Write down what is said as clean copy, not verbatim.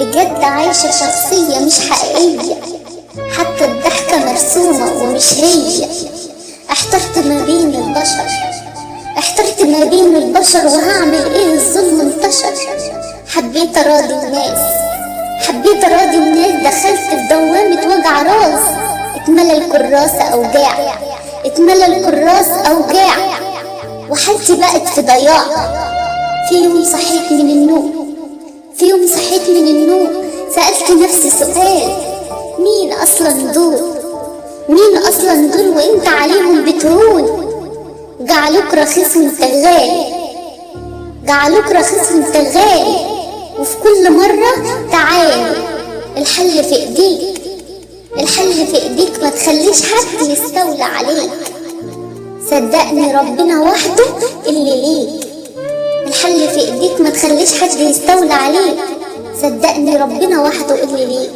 بجد عايشة شخصية مش حقيقية، حتى الضحكة مرسومة ومش هي. احترت ما بين البشر وهعمل ايه؟ الظلم انتشر. حبيت اراضي الناس، دخلت في دوامة وجع راس. اتملى الكراس اوجاع، وحالتي بقت في ضياع. في يوم صحيت من النوم سألت نفسي سؤال: مين اصلا دول وانت عليهم بتهون؟ جعلوك رخيص وانت غالي، وفي كل مرة تعالي. الحل في ايديك، ما تخليش حد يستولى عليك. صدقني ربنا وحده اللي ليك. الحل في ايديك، ما تخليش حد يستولى عليك. صدقني ربنا وحده اللي ليك.